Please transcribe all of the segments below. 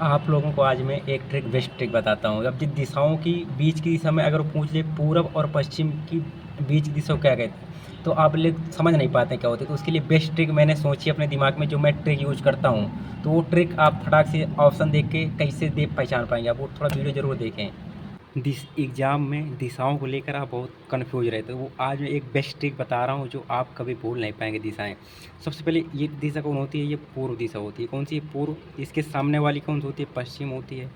आप लोगों को आज मैं एक ट्रिक बेस्ट ट्रिक बताता हूँ। अब जिस दिशाओं की बीच की दिशा में अगर वो पूछ ले पूरब और पश्चिम की बीच की दिशा को क्या कहते हैं, तो आप लोग समझ नहीं पाते क्या होती है। तो उसके लिए बेस्ट ट्रिक मैंने सोची अपने दिमाग में, जो मैं ट्रिक यूज़ करता हूँ। तो वो ट्रिक आप फटाक से ऑप्शन देख के कैसे दे पहचान पाएँगे, आप वो थोड़ा वीडियो ज़रूर देखें। दिस एग्ज़ाम में दिशाओं को लेकर आप बहुत कन्फ्यूज रहते हो, वो आज मैं एक बेस्ट ट्रिक बता रहा हूँ जो आप कभी भूल नहीं पाएंगे दिशाएं। सबसे पहले ये दिशा कौन होती है? ये पूर्व दिशा होती है। कौन सी? पूर्व। इसके सामने वाली कौन सी होती है? पश्चिम होती है।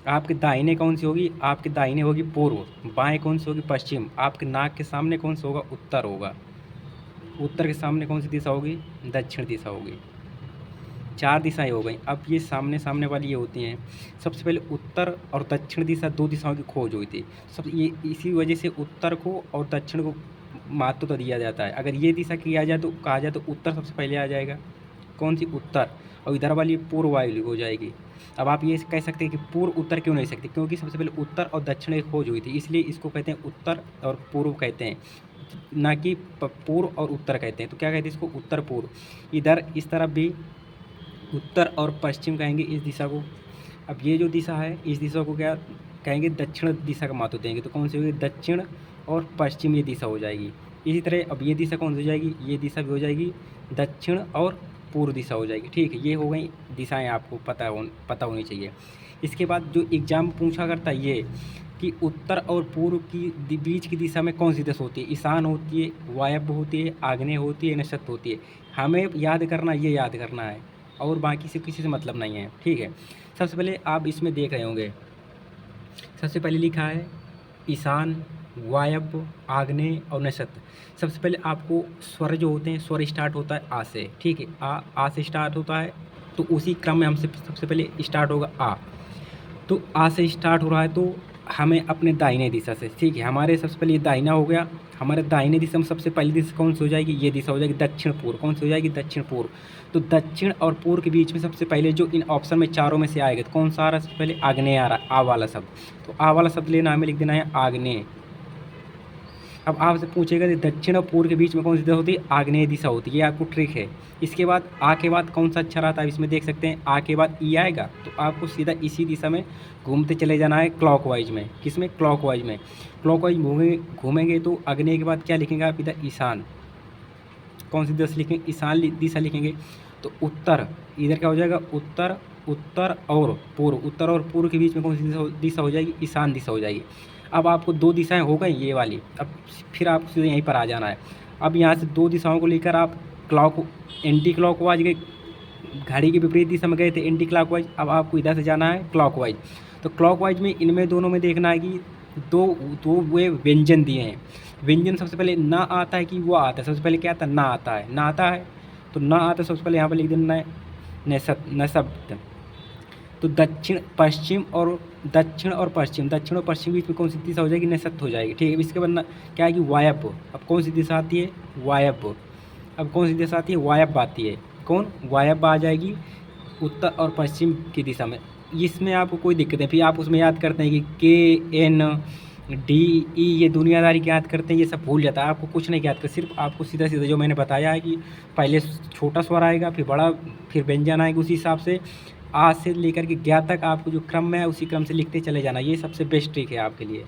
आपके दाहिने कौन सी होगी? आपके दाहिने होगी पूर्व। बाएं कौन सी होगी? पश्चिम। आपके नाक के सामने कौन सा होगा? उत्तर होगा। उत्तर के सामने कौन सी दिशा होगी? दक्षिण दिशा होगी। चार दिशाएं हो गई। अब ये सामने सामने वाली ये होती हैं। सबसे पहले उत्तर और दक्षिण दिशा, दो दिशाओं की खोज हुई थी। सब ये इसी वजह से उत्तर को और दक्षिण को महत्व तो दिया जाता है। अगर ये दिशा किया जाए तो कहा जाए तो उत्तर सबसे पहले आ जाएगा। कौन सी? उत्तर। और इधर वाली पूर्व वायु हो जाएगी। अब आप ये कह सकते हैं कि पूर्व उत्तर क्यों नहीं सकते? क्योंकि सबसे पहले उत्तर और दक्षिण की खोज हुई थी, इसलिए इसको कहते हैं उत्तर और पूर्व कहते हैं, ना कि पूर्व और उत्तर कहते हैं। तो क्या कहते हैं इसको? उत्तर पूर्व। इधर इस तरफ भी उत्तर और पश्चिम कहेंगे इस दिशा को। अब ये जो दिशा है इस दिशा को क्या कहेंगे? दक्षिण दिशा का महत्व देंगे। तो कौन सी होगी? दक्षिण और पश्चिम ये दिशा हो जाएगी। इसी तरह अब ये दिशा कौन सी हो जाएगी? ये दिशा भी हो जाएगी दक्षिण और पूर्व दिशा हो जाएगी। ठीक है, ये हो गई दिशाएं, आपको पता होनी चाहिए। इसके बाद जो एग्जाम पूछा करता है ये कि उत्तर और पूर्व की बीच की दिशा में कौन सी दिशा होती है? ईशान होती है, वायव्य होती है, आग्नेय होती है, नक्षत्र होती है। हमें याद करना, ये याद करना है, और बाकी से किसी से मतलब नहीं है। ठीक है, सबसे पहले आप इसमें देख रहे होंगे, सबसे पहले लिखा है ईशान, वायव्य, आग्नेय और नक्षत्र। सबसे पहले आपको स्वर जो होते हैं, स्वर स्टार्ट होता है आ से। ठीक है, आ से स्टार्ट होता है, तो उसी क्रम में हमसे सबसे पहले स्टार्ट होगा आ। तो आ से स्टार्ट हो रहा है तो हमें अपने दाहिने दिशा से, ठीक है, हमारे सबसे पहले ये दाहिना हो गया। हमारे दाहिने दिशा में सबसे पहली दिशा कौन सी हो जाएगी? ये दिशा हो जाएगी दक्षिण पूर्व। कौन सी हो जाएगी? दक्षिण पूर्व। तो दक्षिण और पूर्व के बीच में सबसे पहले जो इन ऑप्शन में चारों में से आएगा, तो कौन सा आ रहा है? सबसे पहले आग्नेय आ रहा है, आ वाला शब्द। तो आ वाला शब्द लेना, हमें लिख देना है आग्नेय। अब आपसे पूछेगा कि दक्षिण और पूर्व के बीच में कौन सी दिशा होती है? आग्नेय दिशा होती है। ये आपको ट्रिक है। इसके बाद आ के बाद कौन सा अक्षर आता है? इसमें देख सकते हैं आ के बाद ई आएगा, तो आपको सीधा इसी दिशा में घूमते चले जाना है क्लॉकवाइज में। किस में? क्लॉकवाइज में। क्लॉकवाइज घूमेंगे तो आग्नेय के बाद क्या लिखेंगे आप? इधर ईशान। कौन सी दिशा लिखेंगे? ईशान दिशा लिखेंगे। तो उत्तर, इधर क्या हो जाएगा? उत्तर। उत्तर और पूर्व, उत्तर और पूर्व के बीच में कौन सी दिशा हो जाएगी? ईशान दिशा हो जाएगी। अब आपको दो दिशाएं हो गई ये वाली। अब फिर आपको सीधे यहीं पर आ जाना है। अब यहाँ से दो दिशाओं को लेकर आप एंटी क्लॉकवाइज गए, घड़ी की विपरीत दिशा में गए थे एंटी क्लॉकवाइज। अब आपको इधर से जाना है क्लॉकवाइज। तो क्लॉकवाइज में इनमें दोनों में देखना है कि दो दो वे व्यंजन दिए हैं। व्यंजन सबसे पहले ना आता है कि वो आता है? सबसे पहले क्या आता है? ना आता है। ना आता है तो ना आता है, सबसे पहले यहाँ पर लिख देना है नशब्द। तो दक्षिण और पश्चिम बीच में कौन सी दिशा हो जाएगी? नक्षत्र हो जाएगी। ठीक है, इसके बाद क्या है कि वायव्य। अब कौन सी दिशा आती है? वायव्य। अब कौन सी दिशा आती है? वायव्य आती है। कौन? वायव्य आ जाएगी उत्तर और पश्चिम की दिशा में। इसमें आपको कोई दिक्कत है, फिर आप उसमें याद करते हैं कि के एन डी ई, ये दुनियादारी की याद करते हैं, ये सब भूल जाता है। आपको कुछ नहीं याद कर, सिर्फ आपको सीधा सीधा जो मैंने बताया है कि पहले छोटा स्वर आएगा, फिर बड़ा, फिर व्यंजन आएगा, उसी हिसाब से आज से लेकर के ज्ञा तक आपको जो क्रम में है उसी क्रम से लिखते चले जाना। ये सबसे बेस्ट ट्रिक है आपके लिए।